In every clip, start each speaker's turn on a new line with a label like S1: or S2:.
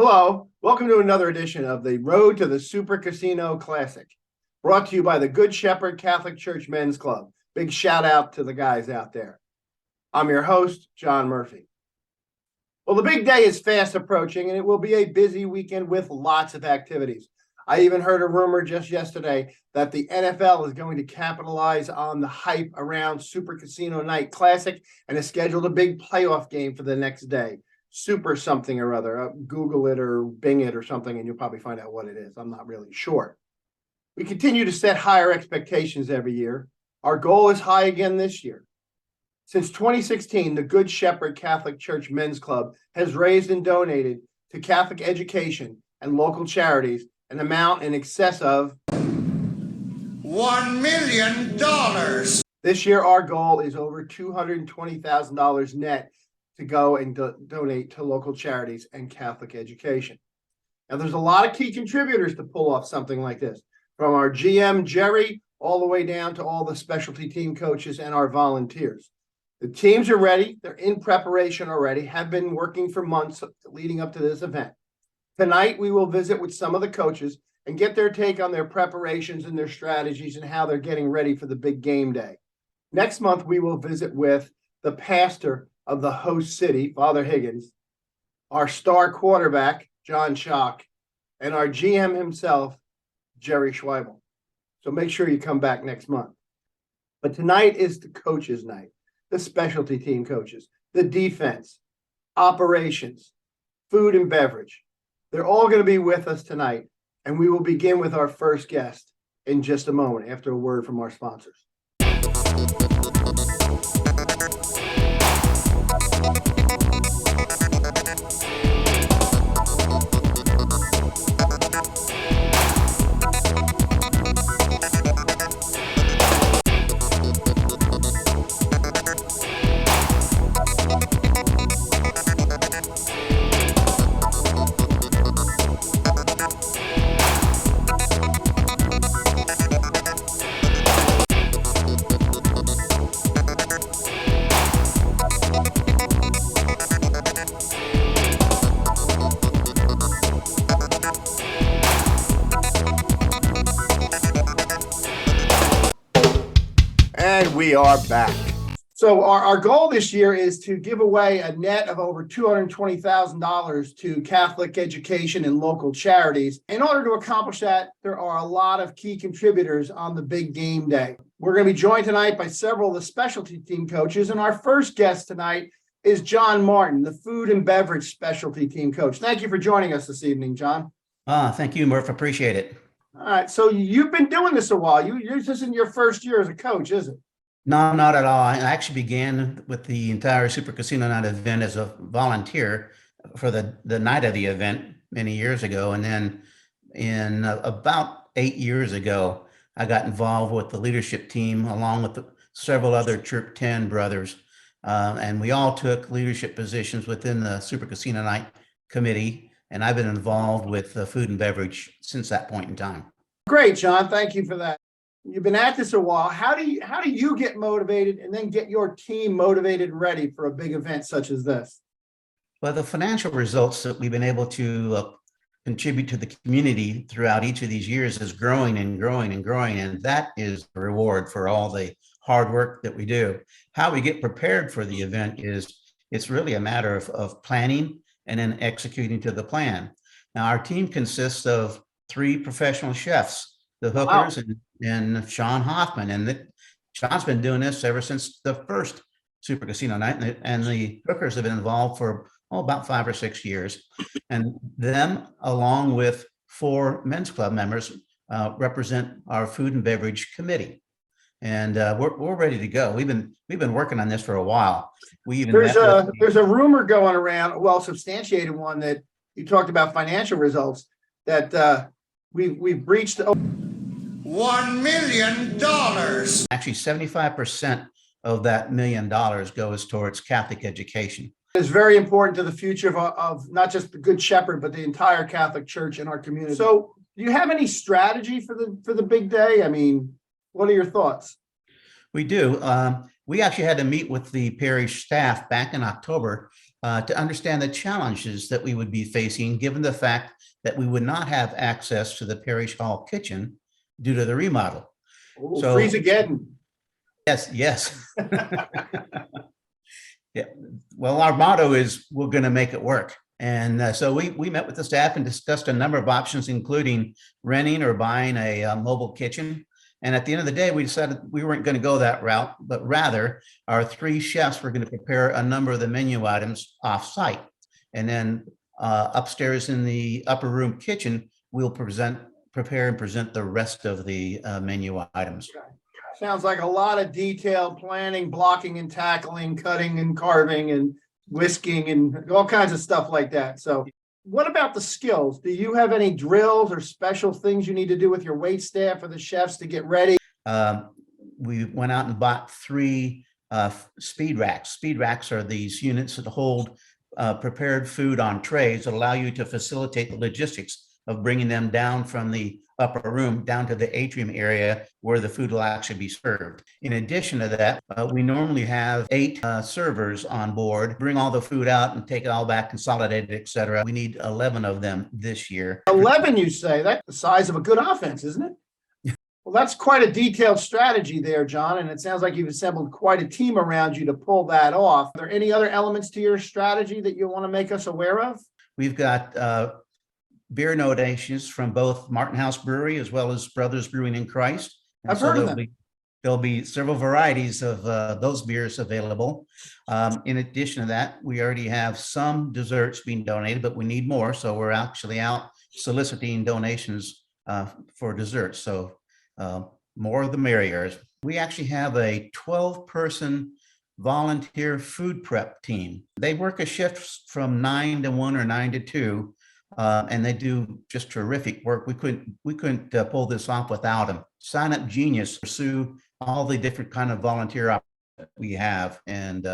S1: Hello, welcome to another edition of the Road to the Super Casino Classic, brought to you by the Good Shepherd Catholic Church Men's Club. Big shout out to the guys out there. I'm your host, John Murphy. Well, the big day is fast approaching, and it will be a busy weekend with lots of activities. I even heard a rumor just yesterday that the NFL is going to capitalize on the hype around Super Casino Night Classic and has scheduled a big playoff game for the next day. Super something or other. Google it or Bing it or something, and you'll probably find out what it is. I'm not really sure. We continue to set higher expectations every year. Our goal is high again this year. Since 2016, the Good Shepherd Catholic Church Men's Club has raised and donated to Catholic education and local charities an amount in excess of
S2: $1 million.
S1: This year, our goal is over $220,000 net to go and donate to local charities and Catholic education. Now, there's a lot of key contributors to pull off something like this, from our GM, Jerry, all the way down to all the specialty team coaches and our volunteers. The teams are ready. They're in preparation already, have been working for months leading up to this event. Tonight, we will visit with some of the coaches and get their take on their preparations and their strategies and how they're getting ready for the big game day. Next month, we will visit with the pastor of the host city, Father Higgins, our star quarterback, John Schock, and our GM himself, Jerry Schweibel. So make sure you come back next month. But tonight is the coaches' night, the specialty team coaches, the defense, operations, food and beverage. They're all going to be with us tonight, and we will begin with our first guest in just a moment after a word from our sponsors. And we are back. So our goal this year is to give away a net of over $220,000 to Catholic education and local charities. In order to accomplish that, there are a lot of key contributors on the big game day. We're going to be joined tonight by several of the specialty team coaches, and our first guest tonight is John Martin, the food and beverage specialty team coach. Thank you for joining us this evening, John.
S3: Thank you, Murph. Appreciate it.
S1: All right, so you've been doing this a while. This isn't your first year as a coach, is it?
S3: No, not at all. I actually began with the entire Super Casino Night event as a volunteer for the night of the event many years ago. And then in about 8 years ago, I got involved with the leadership team along with several other Chirp 10 brothers. And we all took leadership positions within the Super Casino Night committee. And I've been involved with food and beverage since that point in time.
S1: Great, John. Thank you for that. You've been at this a while. How do you get motivated and then get your team motivated and ready for a big event such as this?
S3: Well, the financial results that we've been able to contribute to the community throughout each of these years is growing and growing and growing. And that is the reward for all the hard work that we do. How we get prepared for the event it's really a matter of planning and then executing to the plan. Now, our team consists of 3 professional chefs, the hookers.
S1: Wow.
S3: and Sean Hoffman. And Sean's been doing this ever since the first Super Casino Night. And the hookers have been involved for about 5 or 6 years. And them, along with 4 men's club members, represent our food and beverage committee. And we're ready to go. We've been working on this for a while.
S1: There's a rumor going around, a well-substantiated one, that you talked about financial results, that we've breached
S2: $1 million.
S3: Actually, 75% of that $1 million goes towards Catholic education.
S1: It's very important to the future of not just the Good Shepherd, but the entire Catholic Church in our community. So do you have any strategy for the big day? I mean, what are your thoughts?
S3: We do. We actually had to meet with the parish staff back in October to understand the challenges that we would be facing, given the fact that we would not have access to the parish hall kitchen due to the remodel.
S1: Oh,
S3: So-
S1: freeze again.
S3: Yes, yes. Yeah. Well, our motto is we're going to make it work. And so we met with the staff and discussed a number of options, including renting or buying a mobile kitchen. And at the end of the day, we decided we weren't going to go that route, but rather our 3 chefs were going to prepare a number of the menu items off-site. And then upstairs in the upper room kitchen, we'll prepare and present the rest of the menu items.
S1: Sounds like a lot of detailed planning, blocking and tackling, cutting and carving and whisking and all kinds of stuff like that. So what about the skills? Do you have any drills or special things you need to do with your wait staff or the chefs to get ready?
S3: We went out and bought 3 speed racks. Speed racks are these units that hold prepared food on trays that allow you to facilitate the logistics of bringing them down from the upper room down to the atrium area where the food will actually be served. In addition to that, we normally have 8 servers on board, bring all the food out and take it all back, consolidate it, et cetera. We need 11 of them this year.
S1: 11, you say? That's the size of a good offense, isn't it? Well, that's quite a detailed strategy there, John, and it sounds like you've assembled quite a team around you to pull that off. Are there any other elements to your strategy that you want to make us aware of?
S3: We've got beer donations from both Martin House Brewery as well as Brothers Brewing in Christ. And
S1: I've heard of
S3: there'll
S1: them.
S3: There'll be several varieties of those beers available. In addition to that, we already have some desserts being donated, but we need more. So we're actually out soliciting donations for desserts. So more the merrier. We actually have a 12-person volunteer food prep team. They work a shift from 9 to 1 or 9 to 2. And they do just terrific work. We couldn't pull this off without them. Sign Up Genius pursue all the different kind of volunteer options that we have, and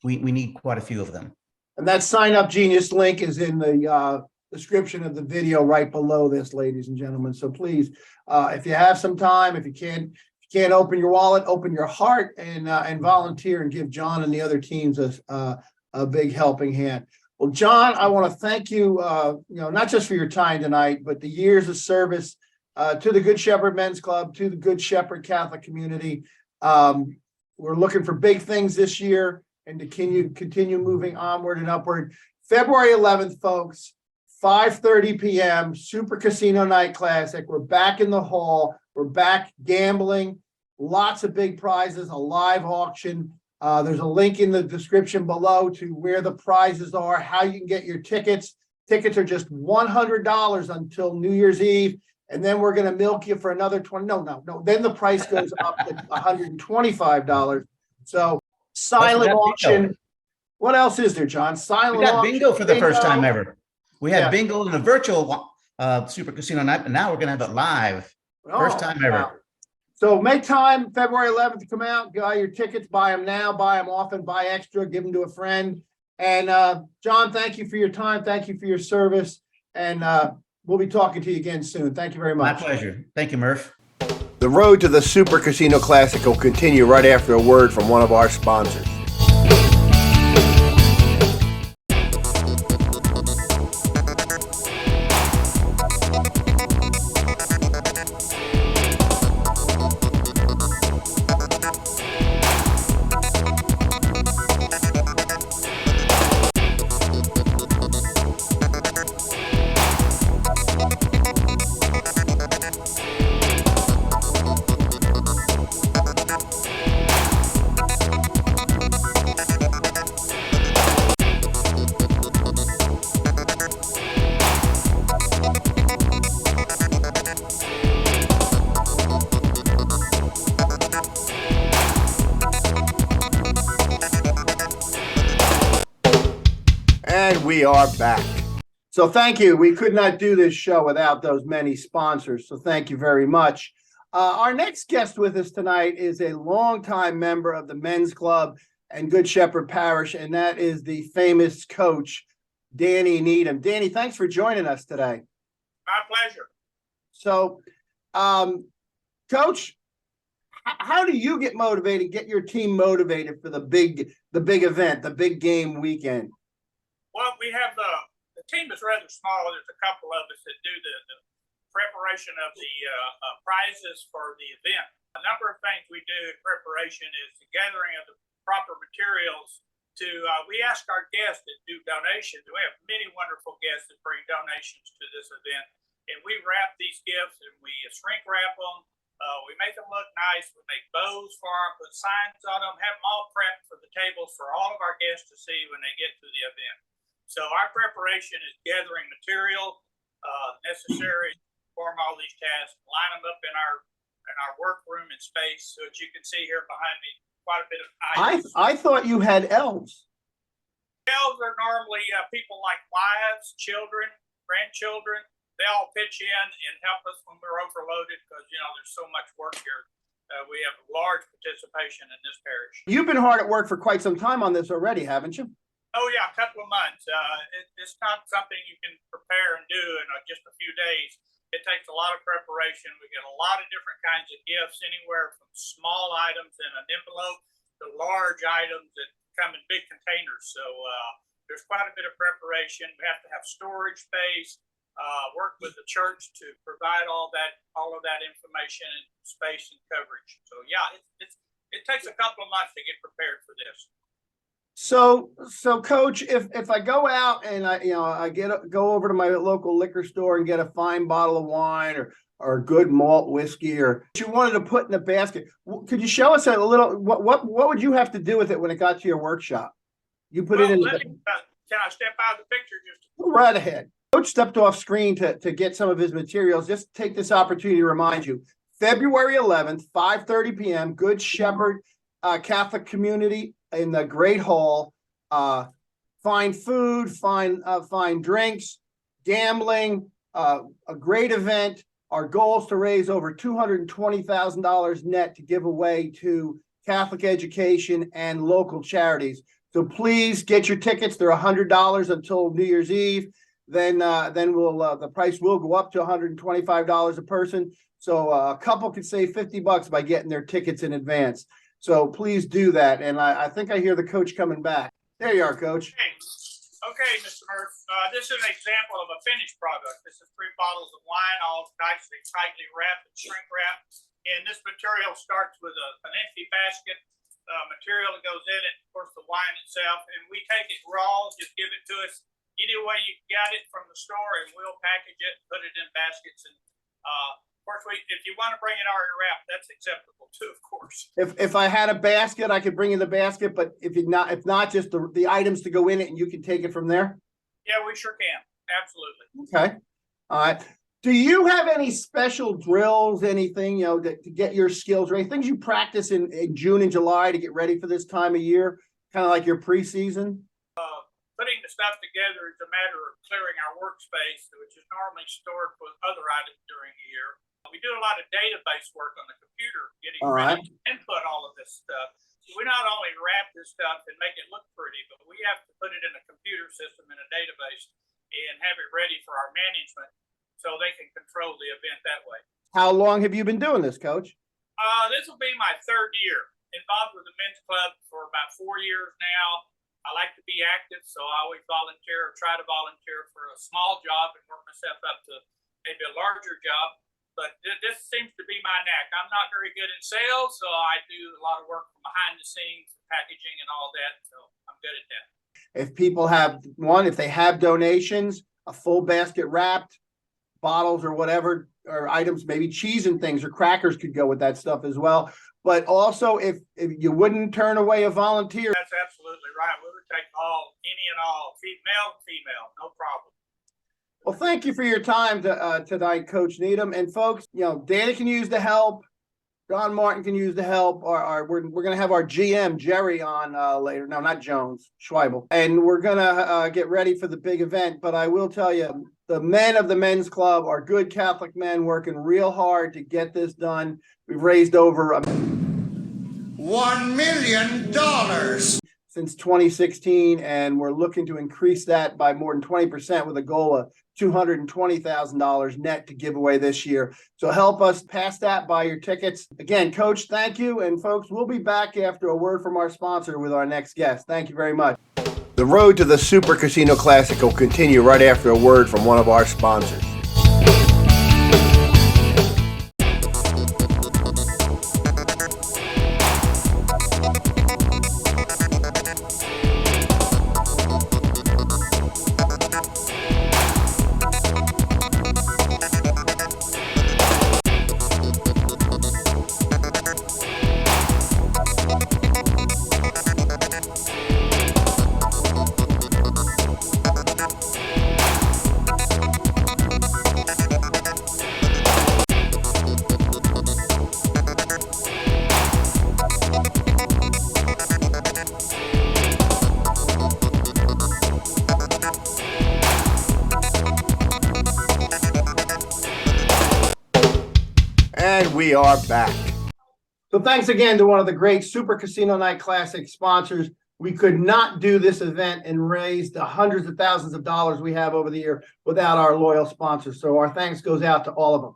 S3: we need quite a few of them.
S1: And that Sign Up Genius link is in the description of the video right below this, ladies and gentlemen. So please, if you have some time, if you can't open your wallet, open your heart and volunteer and give John and the other teams a big helping hand. Well, John, I want to thank you, not just for your time tonight, but the years of service to the Good Shepherd Men's Club, to the Good Shepherd Catholic community. We're looking for big things this year and to continue moving onward and upward. February 11th, folks, 5:30 p.m., Super Casino Night Classic. We're back in the hall. We're back gambling. Lots of big prizes, a live auction. There's a link in the description below to where the prizes are, how you can get your tickets. Tickets are just $100 until New Year's Eve. And then we're going to milk you for another 20. No. Then the price goes up to $125. So silent auction.
S3: Bingo.
S1: What else is there, John? Silent
S3: We got
S1: auction,
S3: bingo for the first time
S1: bingo.
S3: ever. We had
S1: Yeah.
S3: bingo in a virtual Super Casino Night, but now we're going to have it live. First time ever.
S1: Wow. So make time February 11th to come out, buy your tickets, buy them now, buy them often, buy extra, give them to a friend. And John, thank you for your time. Thank you for your service. And we'll be talking to you again soon. Thank you very
S3: My
S1: much.
S3: pleasure. Thank you, Murph.
S4: The road to the Super Casino Classic will continue right after a word from one of our sponsors. And we are back.
S1: So thank you. We could not do this show without those many sponsors. So thank you very much. Our next guest with us tonight is a longtime member of the Men's Club and Good Shepherd Parish, and that is the famous coach, Danny Needham. Danny, thanks for joining us today.
S5: My pleasure.
S1: So, Coach, how do you get motivated, get your team motivated for the big event, the big game weekend?
S5: we have the team is rather small. There's a couple of us that do the preparation of the prizes for the event. A number of things we do in preparation is the gathering of the proper materials we ask our guests to do donations. We have many wonderful guests that bring donations to this event, and we wrap these gifts and we shrink wrap them. We make them look nice. We make bows for them, put signs on them, have them all prepped for the tables for all of our guests to see when they get to the event. So our preparation is gathering material necessary to perform all these tasks, line them up in our workroom and space, so that you can see here behind me quite a bit of items.
S1: I thought you had elves.
S5: Elves are normally people like wives, children, grandchildren. They all pitch in and help us when we're overloaded because, there's so much work here. We have large participation in this parish.
S1: You've been hard at work for quite some time on this already, haven't you?
S5: Oh, yeah, a couple of months. It's not something you can prepare and do in just a few days. It takes a lot of preparation. We get a lot of different kinds of gifts, anywhere from small items in an envelope to large items that come in big containers. So there's quite a bit of preparation. We have to have storage space, work with the church to provide all of that information and space and coverage. So yeah, it takes a couple of months to get prepared for this.
S1: So Coach, if I go out and I go over to my local liquor store and get a fine bottle of wine or good malt whiskey or what you wanted to put in a basket, could you show us a little what would you have to do with it when it got to your workshop? You put it in.
S5: Can I step out of the picture just?
S1: Right ahead. Coach stepped off screen to get some of his materials. Just take this opportunity to remind you, February 11th, 5:30 p.m., Good Shepherd Catholic Community in the Great Hall. Fine food, fine drinks, gambling, a great event. Our goal is to raise over $220,000 net to give away to Catholic education and local charities. So please get your tickets. They're $100 until New Year's Eve. Then the price will go up to $125 a person. So a couple could save $50 by getting their tickets in advance. So please do that. And I think I hear the coach coming back. There you are, Coach.
S5: Okay, Mr. Murph. This is an example of a finished product. This is 3 bottles of wine, all nicely, tightly wrapped and shrink wrapped. And this material starts with an empty basket. Material that goes in it, of course, the wine itself. And we take it raw, just give it to us any way you got it from the store, and we'll package it, put it in baskets. And of course, if you want to bring it already wrapped, that's acceptable too, of course.
S1: If I had a basket, I could bring you the basket, but if not just the items to go in it, and you can take it from there.
S5: Yeah, we sure can. Absolutely.
S1: Okay. All right. Do you have any special drills, anything, to get your skills, or any things you practice in June and July to get ready for this time of year, kind of like your preseason?
S5: Putting the stuff together is a matter of clearing our workspace, which is normally stored with other items during the year. We do a lot of database work on the computer, getting ready to input all of this stuff. So we not only wrap this stuff and make it look pretty, but we have to put it in a computer system in a database and have it ready for our management so they can control the event that way.
S1: How long have you been doing this, Coach?
S5: This will be my 3rd year. Involved with the men's club for about 4 years now. I like to be active, so I always volunteer or try to volunteer for a small job and work myself up to maybe a larger job. But this seems to be my knack. I'm not very good in sales, so I do a lot of work from behind the scenes, packaging and all that. So I'm good at that.
S1: If people if they have donations, a full basket wrapped, bottles or whatever, or items, maybe cheese and things or crackers could go with that stuff as well. But also, if you wouldn't turn away a volunteer.
S5: That's absolutely right. We would take any and all, female, no problem.
S1: Well, thank you for your time tonight, Coach Needham. And folks, Danny can use the help. John Martin can use the help. We're going to have our GM, Jerry, on later. No, not Jones, Schweibel. And we're going to get ready for the big event. But I will tell you, the men of the men's club are good Catholic men working real hard to get this done. We've raised over
S2: $1 million
S1: since 2016, and we're looking to increase that by more than 20% with a goal of $220,000 net to give away this year. So help us pass that by your tickets. Again, Coach, thank you. And folks, we'll be back after a word from our sponsor with our next guest. Thank you very much.
S4: The road to the Super Casino Classic will continue right after a word from one of our sponsors. And we are back.
S1: So thanks again to one of the great Super Casino Night Classic sponsors. We could not do this event and raise the hundreds of thousands of dollars we have over the year without our loyal sponsors. So our thanks goes out to all of them.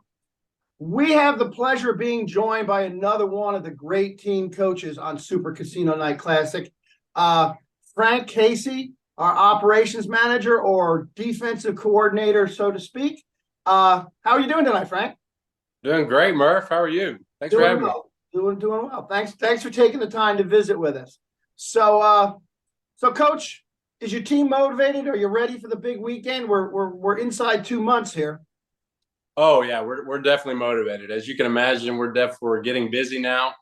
S1: We have the pleasure of being joined by another one of the great team coaches on Super Casino Night Classic. Frank Casey, our operations manager or defensive coordinator, so to speak. How are you doing tonight, Frank?
S6: Doing great, Murph. How are you? Thanks for having me.
S1: Doing well. Thanks for taking the time to visit with us. So Coach, is your team motivated? Are you ready for the big weekend? We're inside 2 months here.
S6: Oh yeah, we're definitely motivated. As you can imagine, we're getting busy now.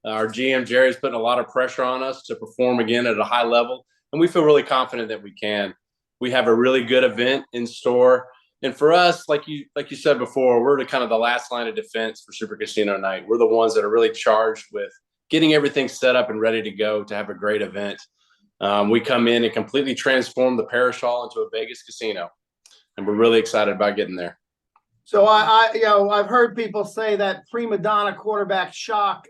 S6: Our GM Jerry's putting a lot of pressure on us to perform again at a high level, and we feel really confident that we can. We have a really good event in store. And for us, like you said before, we're the kind of the last line of defense for Super Casino Night. We're the ones that are really charged with getting everything set up and ready to go to have a great event. We come in and completely transform the Parish Hall into a Vegas casino, and we're really excited about getting there.
S1: So I've heard people say that prima donna quarterback Shock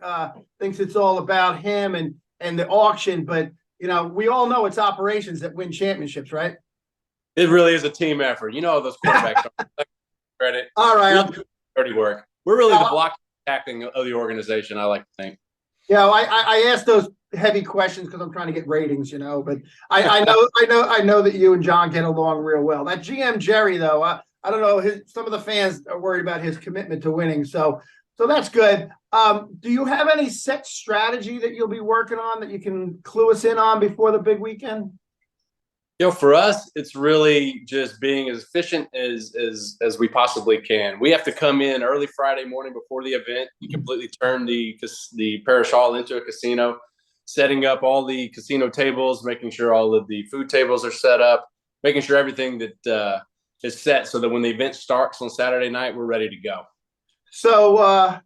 S1: thinks it's all about him and the auction, but we all know it's operations that win championships, right?
S6: It really is a team effort. Those quarterbacks are credit.
S1: All right.
S6: Dirty work. We're really the block tackling of the organization, I like to think.
S1: Yeah, I asked those heavy questions because I'm trying to get ratings, but I know that you and John get along real well. That GM Jerry, though, I don't know, some of the fans are worried about his commitment to winning. So that's good. Do you have any set strategy that you'll be working on that you can clue us in on before the big weekend?
S6: For us, it's really just being as efficient as we possibly can. We have to come in early Friday morning before the event. We completely turn the Parish Hall into a casino, setting up all the casino tables, making sure all of the food tables are set up, making sure everything that is set so that when the event starts on Saturday night, we're ready to go.
S1: So,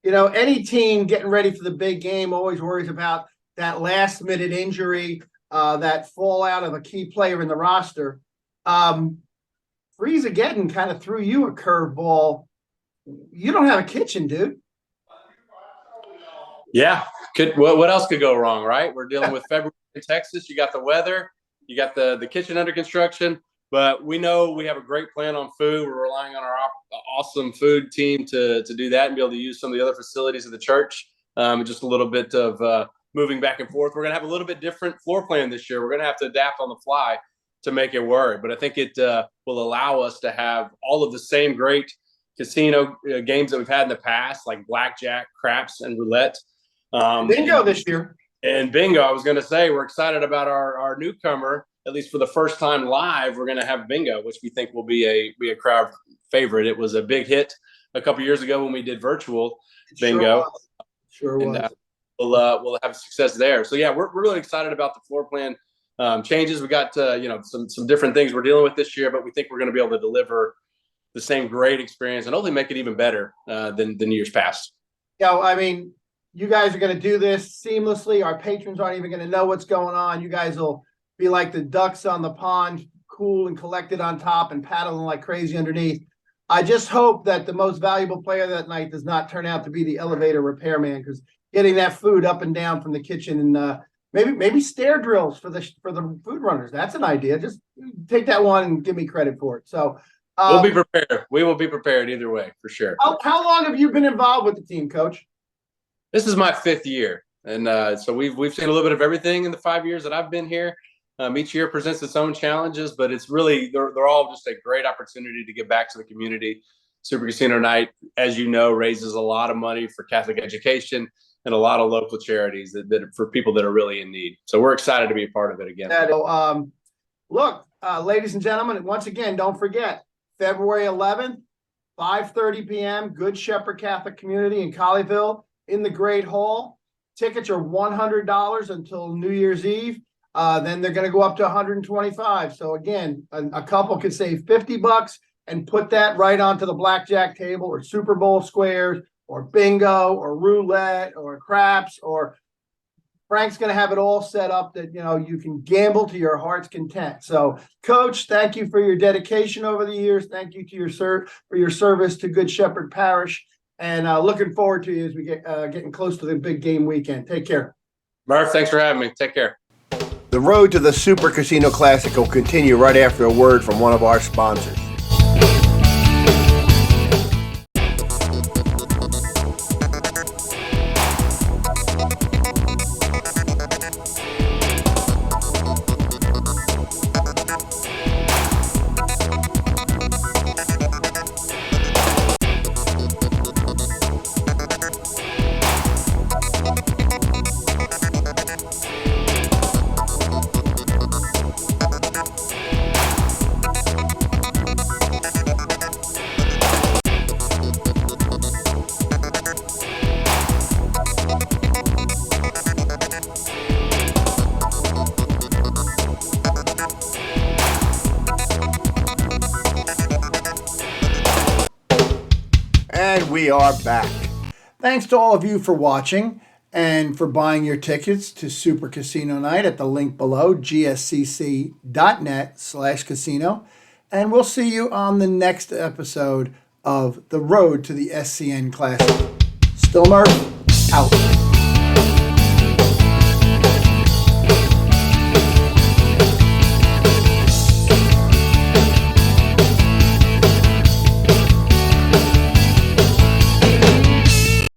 S1: any team getting ready for the big game always worries about that last minute injury, that fallout of a key player in the roster. Freezageddon kind of threw you a curveball. You don't have a kitchen, dude.
S6: Yeah. What else could go wrong, right? We're dealing with February in Texas. You got the weather. You got the kitchen under construction. But we know we have a great plan on food. We're relying on our awesome food team to do that and be able to use some of the other facilities of the church. Just a little bit of moving back and forth. We're going to have a little bit different floor plan this year. We're going to have to adapt on the fly to make it work. But I think it will allow us to have all of the same great casino games that we've had in the past, like blackjack, craps, and roulette.
S1: Bingo this year.
S6: And bingo, I was going to say, we're excited about our newcomer. At least for the first time live, we're going to have bingo, which we think will be a crowd favorite. It was a big hit a couple years ago when we did virtual bingo.
S1: Sure was.
S6: And, we'll have success there. So yeah, we're really excited about the floor plan changes. We got some different things we're dealing with this year, but we think we're going to be able to deliver the same great experience and hopefully make it even better than years past.
S1: I mean, you guys are going to do this seamlessly. Our patrons aren't even going to know what's going on. You guys will be like the ducks on the pond, cool and collected on top and paddling like crazy underneath. I just hope that the most valuable player that night does not turn out to be the elevator repairman, because getting that food up and down from the kitchen and maybe stair drills for the food runners. That's an idea. Just take that one and give me credit for it. So
S6: we'll be prepared. We will be prepared either way for sure.
S1: How long have you been involved with the team, Coach?
S6: This is my 5th year, and so we've seen a little bit of everything in the 5 years that I've been here. Each year presents its own challenges, but it's really they're all just a great opportunity to give back to the community. Super Casino Night, as you know, raises a lot of money for Catholic education and a lot of local charities that for people that are really in need. So we're excited to be a part of it again.
S1: Look, ladies and gentlemen, once again, don't forget, February 11th, 5:30 p.m., Good Shepherd Catholic Community in Colleyville in the Great Hall. Tickets are $100 until New Year's Eve. Then they're going to go up to $125. So again, a couple could save $50 and put that right onto the blackjack table or Super Bowl squares or bingo or roulette or craps, or Frank's going to have it all set up that, you know, you can gamble to your heart's content. So Coach, thank you for your dedication over the years. Thank you to for your service to Good Shepherd Parish, and looking forward to you as we get getting close to the big game weekend. Take care.
S6: Murph, thanks for having me. Take care.
S4: The road to the Super Casino Classic will continue right after a word from one of our sponsors. And we are back. Thanks to all of you for watching and for buying your tickets to Super Casino Night at the link below, gscc.net/casino. And we'll see you on the next episode of The Road to the SCN Classic. Still Murph, out.